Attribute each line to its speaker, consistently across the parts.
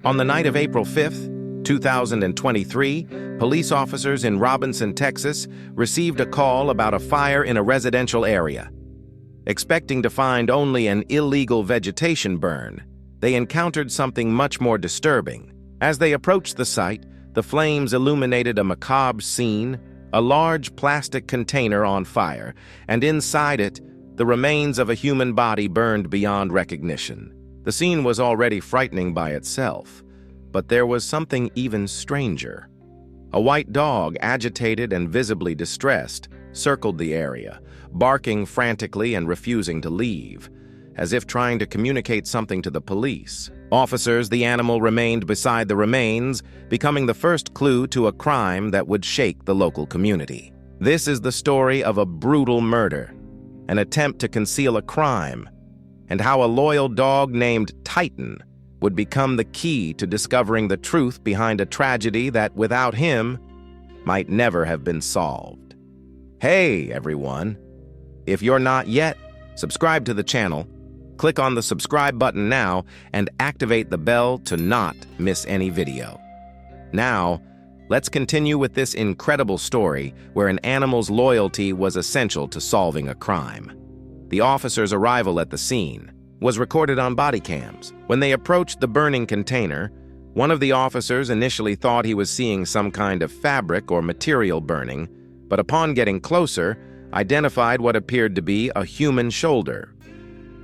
Speaker 1: On the night of April 5th, 2023, police officers in Robinson, Texas, received a call about a fire in a residential area. Expecting to find only an illegal vegetation burn, they encountered something much more disturbing. As they approached the site, the flames illuminated a macabre scene, a large plastic container on fire, and inside it, the remains of a human body burned beyond recognition. The scene was already frightening by itself, but there was something even stranger. A white dog, agitated and visibly distressed, circled the area, barking frantically and refusing to leave, as if trying to communicate something to the police. Officers, the animal remained beside the remains, becoming the first clue to a crime that would shake the local community. This is the story of a brutal murder, an attempt to conceal a crime, and how a loyal dog named Titan would become the key to discovering the truth behind a tragedy that, without him, might never have been solved. Hey, everyone! If you're not yet, subscribe to the channel, click on the subscribe button now, and activate the bell to not miss any video. Now, let's continue with this incredible story where an animal's loyalty was essential to solving a crime. The officer's arrival at the scene was recorded on body cams. When they approached the burning container, one of the officers initially thought he was seeing some kind of fabric or material burning, but upon getting closer, identified what appeared to be a human shoulder.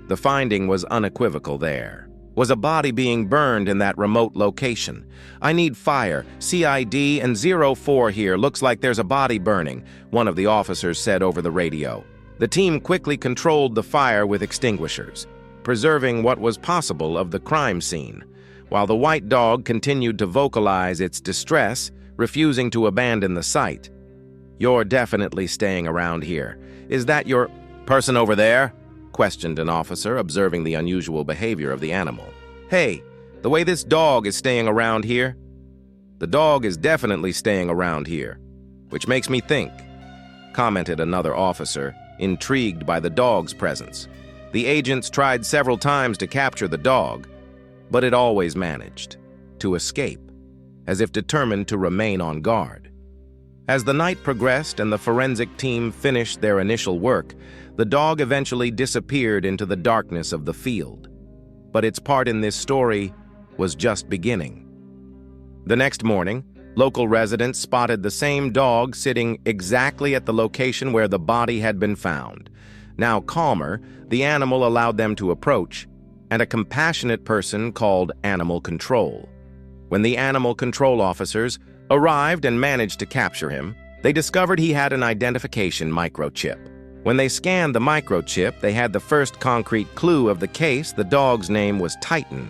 Speaker 1: The finding was unequivocal there. Was a body being burned in that remote location? "I need fire, CID and 04 here, looks like there's a body burning," one of the officers said over the radio. The team quickly controlled the fire with extinguishers, preserving what was possible of the crime scene, while the white dog continued to vocalize its distress, refusing to abandon the site. "You're definitely staying around here. Is that your person over there?" questioned an officer, observing the unusual behavior of the animal. "Hey, the way this dog is staying around here?" "The dog is definitely staying around here, which makes me think," commented another officer, intrigued by the dog's presence. The agents tried several times to capture the dog, but it always managed to escape, as if determined to remain on guard. As the night progressed and the forensic team finished their initial work, the dog eventually disappeared into the darkness of the field. But its part in this story was just beginning. The next morning, local residents spotted the same dog sitting exactly at the location where the body had been found. Now calmer, the animal allowed them to approach, and a compassionate person called animal control. When the animal control officers arrived and managed to capture him, they discovered he had an identification microchip. When they scanned the microchip, they had the first concrete clue of the case. The dog's name was Titan,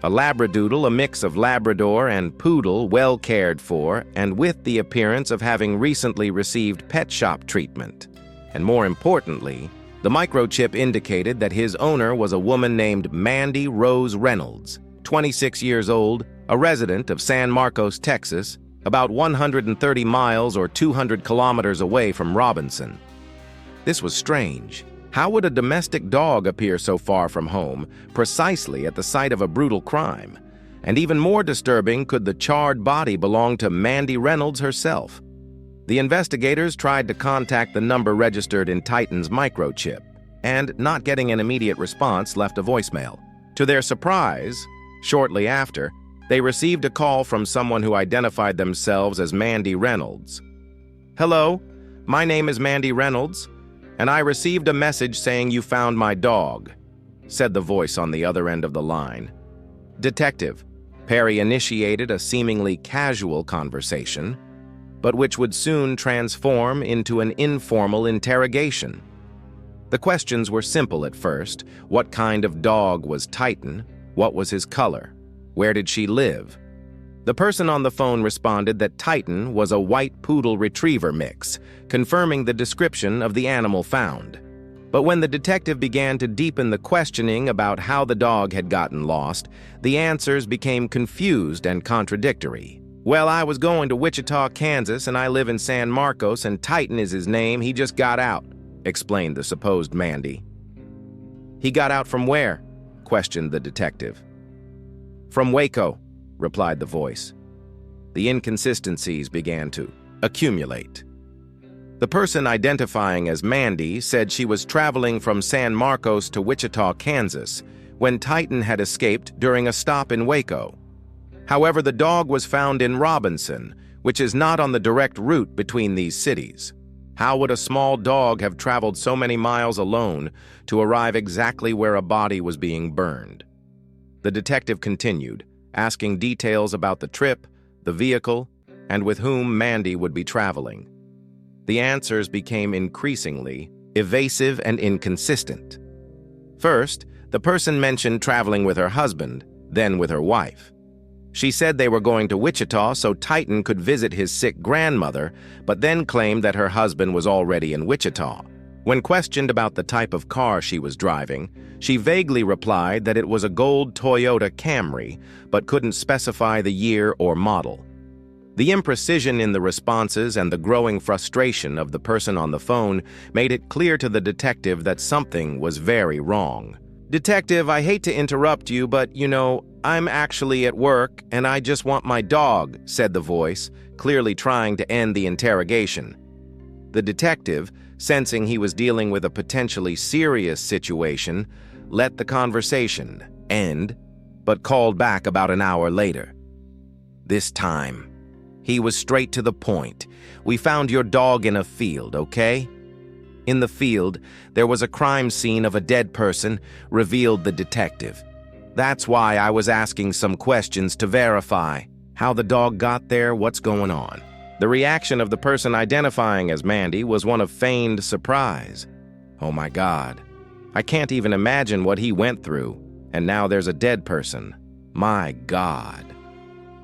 Speaker 1: a labradoodle, a mix of Labrador and poodle, well cared for, and with the appearance of having recently received pet shop treatment. And more importantly, the microchip indicated that his owner was a woman named Mandy Rose Reynolds, 26 years old, a resident of San Marcos, Texas, about 130 miles or 200 kilometers away from Robinson. This was strange. How would a domestic dog appear so far from home, precisely at the site of a brutal crime? And even more disturbing, could the charred body belong to Mandy Reynolds herself? The investigators tried to contact the number registered in Titan's microchip, and, not getting an immediate response, left a voicemail. To their surprise, shortly after, they received a call from someone who identified themselves as Mandy Reynolds. "Hello, my name is Mandy Reynolds, and I received a message saying you found my dog," said the voice on the other end of the line. "Detective," Perry initiated a seemingly casual conversation, but which would soon transform into an informal interrogation. The questions were simple at first. What kind of dog was Titan? What was his color? Where did she live? The person on the phone responded that Titan was a white poodle retriever mix, confirming the description of the animal found. But when the detective began to deepen the questioning about how the dog had gotten lost, the answers became confused and contradictory. "Well, I was going to Wichita, Kansas, and I live in San Marcos, and Titan is his name. He just got out," explained the supposed Mandy. "He got out from where?" questioned the detective. "From Waco. replied the voice. The inconsistencies began to accumulate. The person identifying as Mandy said she was traveling from San Marcos to Wichita, Kansas, when Titan had escaped during a stop in Waco. However, the dog was found in Robinson, which is not on the direct route between these cities. How would a small dog have traveled so many miles alone to arrive exactly where a body was being burned? The detective continued, asking details about the trip, the vehicle, and with whom Mandy would be traveling. The answers became increasingly evasive and inconsistent. First, the person mentioned traveling with her husband, then with her wife. She said they were going to Wichita so Titan could visit his sick grandmother, but then claimed that her husband was already in Wichita. When questioned about the type of car she was driving, she vaguely replied that it was a gold Toyota Camry, but couldn't specify the year or model. The imprecision in the responses and the growing frustration of the person on the phone made it clear to the detective that something was very wrong. "Detective, I hate to interrupt you, but, I'm actually at work and I just want my dog," said the voice, clearly trying to end the interrogation. The detective, sensing he was dealing with a potentially serious situation, let the conversation end, but called back about an hour later. This time, he was straight to the point. "We found your dog in a field, okay?" In the field, there was a crime scene of a dead person, revealed the detective. "That's why I was asking some questions to verify how the dog got there, what's going on." The reaction of the person identifying as Mandy was one of feigned surprise. "Oh my God, I can't even imagine what he went through, and now there's a dead person. My God."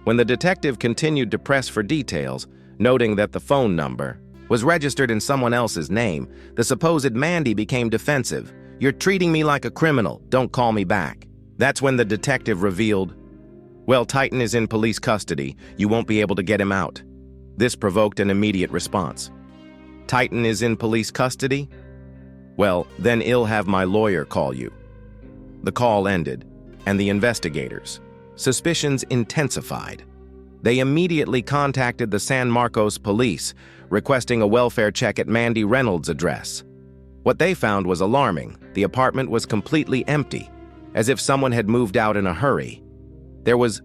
Speaker 1: When the detective continued to press for details, noting that the phone number was registered in someone else's name, the supposed Mandy became defensive. "You're treating me like a criminal. Don't call me back." That's when the detective revealed, "Well, Titan is in police custody. You won't be able to get him out." This provoked an immediate response. "Titan is in police custody? Well, then I'll have my lawyer call you." The call ended, and the investigators' suspicions intensified. They immediately contacted the San Marcos police, requesting a welfare check at Mandy Reynolds' address. What they found was alarming. The apartment was completely empty, as if someone had moved out in a hurry. There was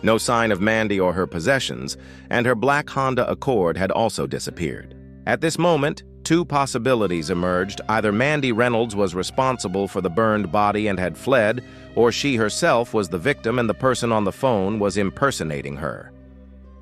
Speaker 1: no sign of Mandy or her possessions, and her black Honda Accord had also disappeared. At this moment, two possibilities emerged. Either Mandy Reynolds was responsible for the burned body and had fled, or she herself was the victim and the person on the phone was impersonating her.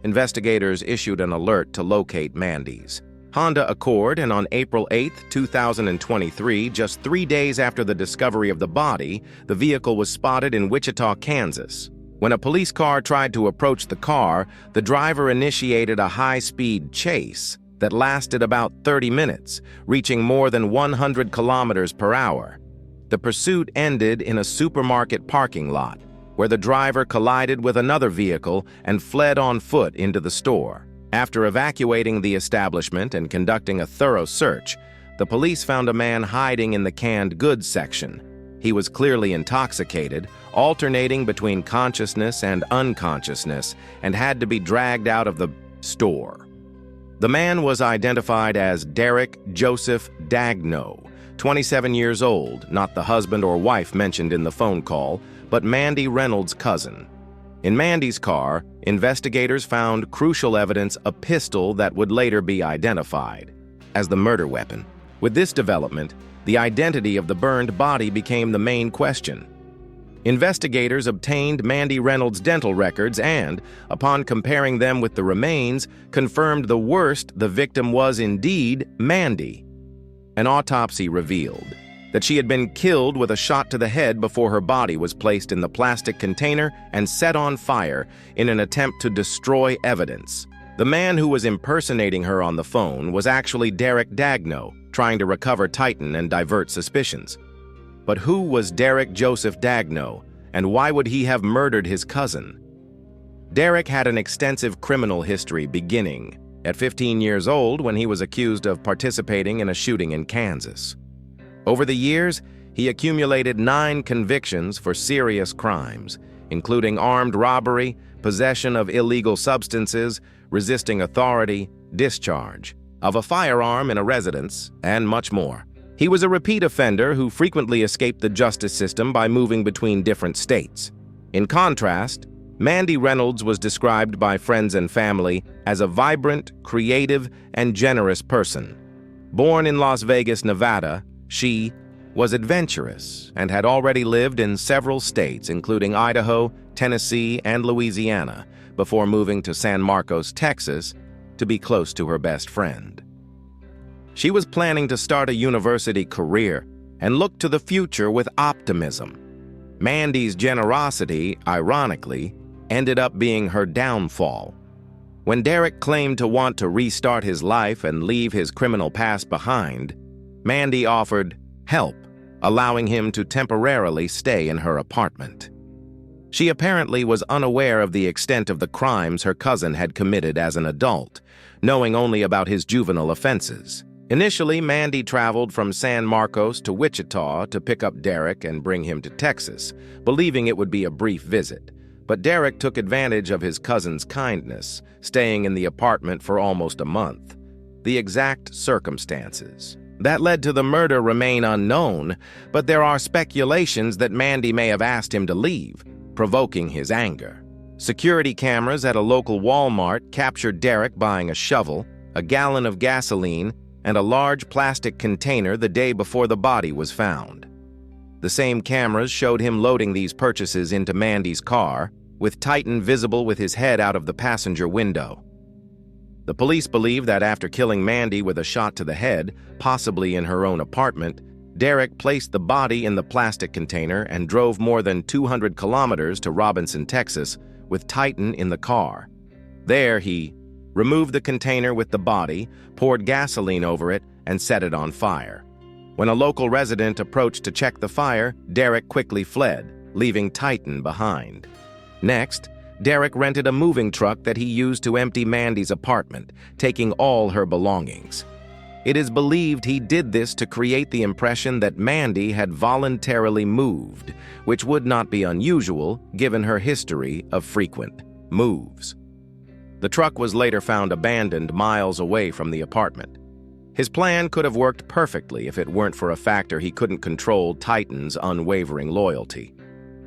Speaker 1: Investigators issued an alert to locate Mandy's Honda Accord, and on April 8, 2023, just 3 days after the discovery of the body, the vehicle was spotted in Wichita, Kansas. When a police car tried to approach the car, the driver initiated a high-speed chase that lasted about 30 minutes, reaching more than 100 kilometers per hour. The pursuit ended in a supermarket parking lot, where the driver collided with another vehicle and fled on foot into the store. After evacuating the establishment and conducting a thorough search, the police found a man hiding in the canned goods section. He was clearly intoxicated, alternating between consciousness and unconsciousness, and had to be dragged out of the store. The man was identified as Derek Joseph Dagno, 27 years old, not the husband or wife mentioned in the phone call, but Mandy Reynolds' cousin. In Mandy's car, investigators found crucial evidence, a pistol that would later be identified as the murder weapon. With this development, the identity of the burned body became the main question. Investigators obtained Mandy Reynolds' dental records and, upon comparing them with the remains, confirmed the worst: the victim was indeed Mandy. An autopsy revealed that she had been killed with a shot to the head before her body was placed in the plastic container and set on fire in an attempt to destroy evidence. The man who was impersonating her on the phone was actually Derek Dagno, trying to recover Titan and divert suspicions. But who was Derek Joseph Dagno, and why would he have murdered his cousin? Derek had an extensive criminal history, beginning at 15 years old when he was accused of participating in a shooting in Kansas. Over the years, he accumulated 9 convictions for serious crimes, including armed robbery, possession of illegal substances, resisting authority, discharge of a firearm in a residence, and much more. He was a repeat offender who frequently escaped the justice system by moving between different states. In contrast, Mandy Reynolds was described by friends and family as a vibrant, creative, and generous person. Born in Las Vegas, Nevada, she was adventurous and had already lived in several states, including Idaho, Tennessee, and Louisiana, before moving to San Marcos, Texas, to be close to her best friend. She was planning to start a university career and looked to the future with optimism. Mandy's generosity, ironically, ended up being her downfall. When Derek claimed to want to restart his life and leave his criminal past behind, Mandy offered help, allowing him to temporarily stay in her apartment. She apparently was unaware of the extent of the crimes her cousin had committed as an adult, knowing only about his juvenile offenses. Initially, Mandy traveled from San Marcos to Wichita to pick up Derek and bring him to Texas, believing it would be a brief visit. But Derek took advantage of his cousin's kindness, staying in the apartment for almost a month. The exact circumstances that led to the murder remain unknown, but there are speculations that Mandy may have asked him to leave, provoking his anger. Security cameras at a local Walmart captured Derek buying a shovel, a gallon of gasoline, and a large plastic container the day before the body was found. The same cameras showed him loading these purchases into Mandy's car, with Titan visible with his head out of the passenger window. The police believe that after killing Mandy with a shot to the head, possibly in her own apartment, Derek placed the body in the plastic container and drove more than 200 kilometers to Robinson, Texas, with Titan in the car. There he removed the container with the body, poured gasoline over it, and set it on fire. When a local resident approached to check the fire, Derek quickly fled, leaving Titan behind. Next, Derek rented a moving truck that he used to empty Mandy's apartment, taking all her belongings. It is believed he did this to create the impression that Mandy had voluntarily moved, which would not be unusual given her history of frequent moves. The truck was later found abandoned miles away from the apartment. His plan could have worked perfectly if it weren't for a factor he couldn't control: Titan's unwavering loyalty.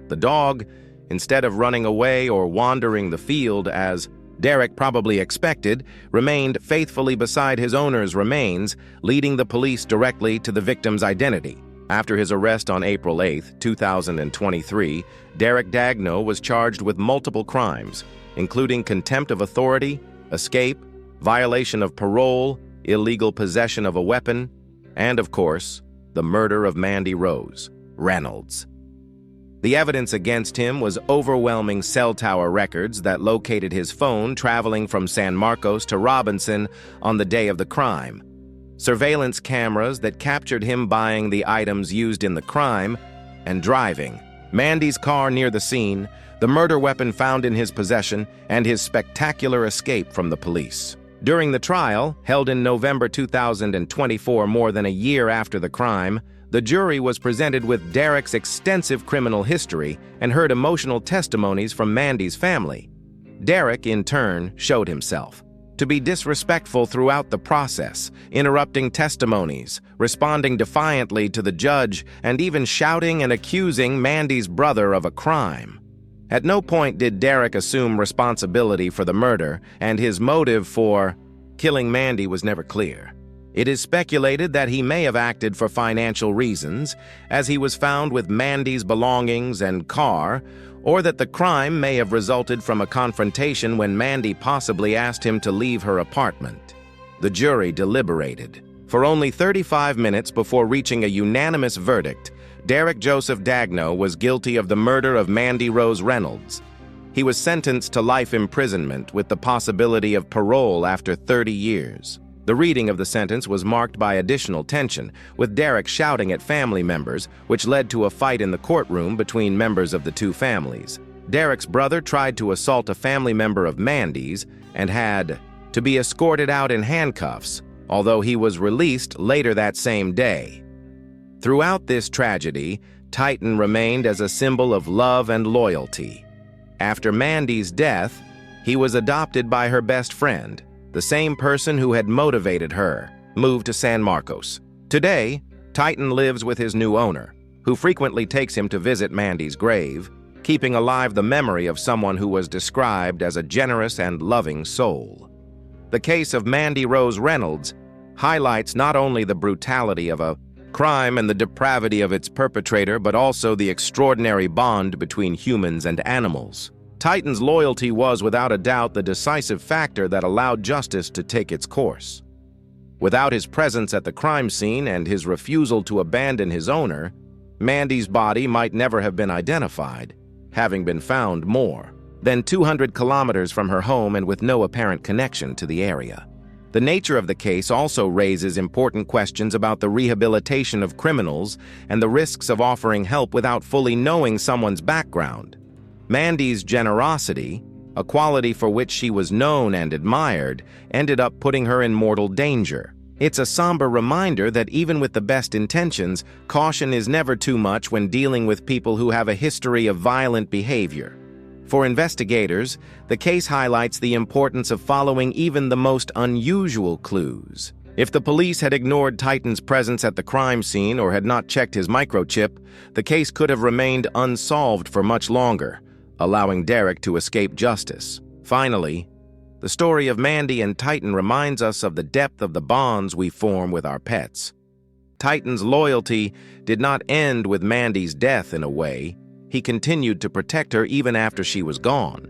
Speaker 1: The dog, instead of running away or wandering the field as Derek probably expected, remained faithfully beside his owner's remains, leading the police directly to the victim's identity. After his arrest on April 8, 2023, Derek Dagno was charged with multiple crimes, including contempt of authority, escape, violation of parole, illegal possession of a weapon, and, of course, the murder of Mandy Rose Reynolds. The evidence against him was overwhelming cell tower records that located his phone traveling from San Marcos to Robinson on the day of the crime, surveillance cameras that captured him buying the items used in the crime, and driving Mandy's car near the scene, the murder weapon found in his possession, and his spectacular escape from the police. During the trial, held in November 2024, more than a year after the crime, the jury was presented with Derek's extensive criminal history and heard emotional testimonies from Mandy's family. Derek, in turn, showed himself to be disrespectful throughout the process, interrupting testimonies, responding defiantly to the judge, and even shouting and accusing Mandy's brother of a crime. At no point did Derek assume responsibility for the murder, and his motive for killing Mandy was never clear. It is speculated that he may have acted for financial reasons, as he was found with Mandy's belongings and car, or that the crime may have resulted from a confrontation when Mandy possibly asked him to leave her apartment. The jury deliberated for only 35 minutes before reaching a unanimous verdict. Derek Joseph Dagno was guilty of the murder of Mandy Rose Reynolds. He was sentenced to life imprisonment with the possibility of parole after 30 years. The reading of the sentence was marked by additional tension, with Derek shouting at family members, which led to a fight in the courtroom between members of the two families. Derek's brother tried to assault a family member of Mandy's and had to be escorted out in handcuffs, although he was released later that same day. Throughout this tragedy, Titan remained as a symbol of love and loyalty. After Mandy's death, he was adopted by her best friend, the same person who had motivated her, moved to San Marcos. Today, Titan lives with his new owner, who frequently takes him to visit Mandy's grave, keeping alive the memory of someone who was described as a generous and loving soul. The case of Mandy Rose Reynolds highlights not only the brutality of a crime and the depravity of its perpetrator, but also the extraordinary bond between humans and animals. Titan's loyalty was, without a doubt, the decisive factor that allowed justice to take its course. Without his presence at the crime scene and his refusal to abandon his owner, Mandy's body might never have been identified, having been found more than 200 kilometers from her home and with no apparent connection to the area. The nature of the case also raises important questions about the rehabilitation of criminals and the risks of offering help without fully knowing someone's background. Mandy's generosity, a quality for which she was known and admired, ended up putting her in mortal danger. It's a somber reminder that even with the best intentions, caution is never too much when dealing with people who have a history of violent behavior. For investigators, the case highlights the importance of following even the most unusual clues. If the police had ignored Titan's presence at the crime scene or had not checked his microchip, the case could have remained unsolved for much longer, allowing Derek to escape justice. Finally, the story of Mandy and Titan reminds us of the depth of the bonds we form with our pets. Titan's loyalty did not end with Mandy's death in a way. He continued to protect her even after she was gone,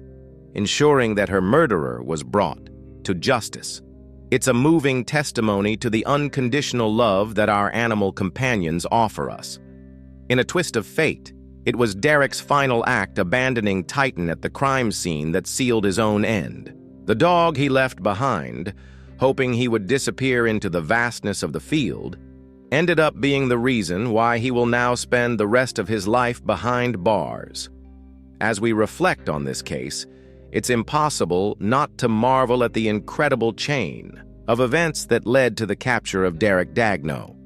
Speaker 1: ensuring that her murderer was brought to justice. It's a moving testimony to the unconditional love that our animal companions offer us. In a twist of fate, it was Derek's final act abandoning Titan at the crime scene that sealed his own end. The dog he left behind, hoping he would disappear into the vastness of the field, ended up being the reason why he will now spend the rest of his life behind bars. As we reflect on this case, it's impossible not to marvel at the incredible chain of events that led to the capture of Derek Dagno.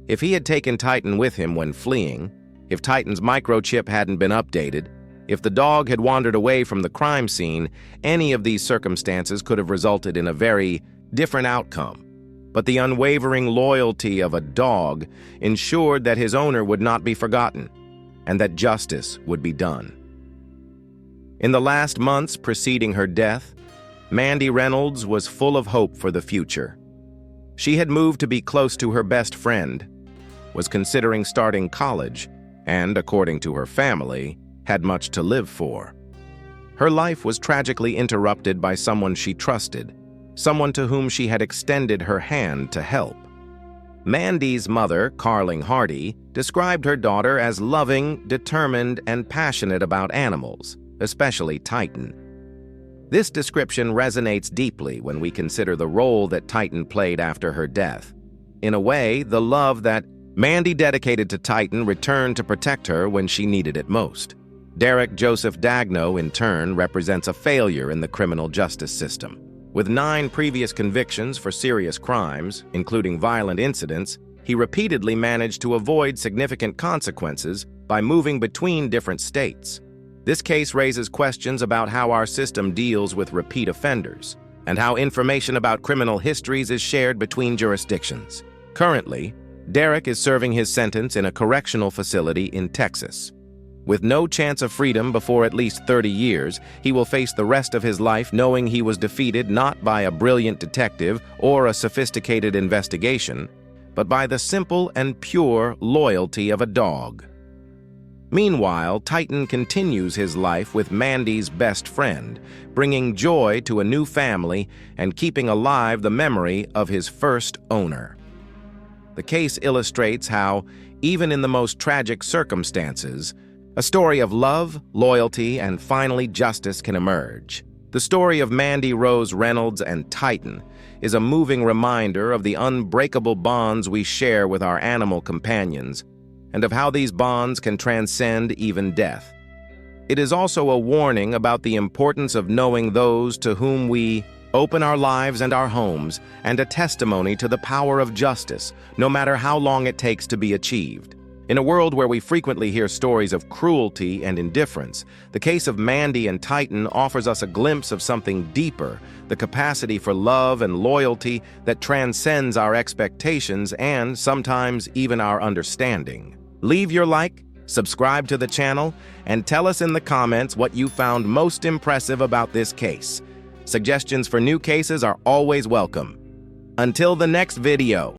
Speaker 1: If he had taken Titan with him when fleeing, if Titan's microchip hadn't been updated, if the dog had wandered away from the crime scene, any of these circumstances could have resulted in a very different outcome. But the unwavering loyalty of a dog ensured that his owner would not be forgotten and that justice would be done. In the last months preceding her death, Mandy Reynolds was full of hope for the future. She had moved to be close to her best friend, was considering starting college, and, according to her family, had much to live for. Her life was tragically interrupted by someone she trusted, someone to whom she had extended her hand to help. Mandy's mother, Colin Farrell, described her daughter as loving, determined, and passionate about animals, especially Titan. This description resonates deeply when we consider the role that Titan played after her death. In a way, the love that Mandy dedicated to Titan returned to protect her when she needed it most. Derek Joseph Dagno, in turn, represents a failure in the criminal justice system. With 9 previous convictions for serious crimes, including violent incidents, he repeatedly managed to avoid significant consequences by moving between different states. This case raises questions about how our system deals with repeat offenders and how information about criminal histories is shared between jurisdictions. Currently, Derek is serving his sentence in a correctional facility in Texas. With no chance of freedom before at least 30 years, he will face the rest of his life knowing he was defeated not by a brilliant detective or a sophisticated investigation, but by the simple and pure loyalty of a dog. Meanwhile, Titan continues his life with Mandy's best friend, bringing joy to a new family and keeping alive the memory of his first owner. The case illustrates how, even in the most tragic circumstances, a story of love, loyalty, and finally justice can emerge. The story of Mandy Rose Reynolds and Titan is a moving reminder of the unbreakable bonds we share with our animal companions and of how these bonds can transcend even death. It is also a warning about the importance of knowing those to whom we open our lives and our homes, and a testimony to the power of justice, no matter how long it takes to be achieved. In a world where we frequently hear stories of cruelty and indifference, the case of Mandy and Titan offers us a glimpse of something deeper, the capacity for love and loyalty that transcends our expectations and sometimes even our understanding. Leave your like, subscribe to the channel, and tell us in the comments what you found most impressive about this case. Suggestions for new cases are always welcome. Until the next video.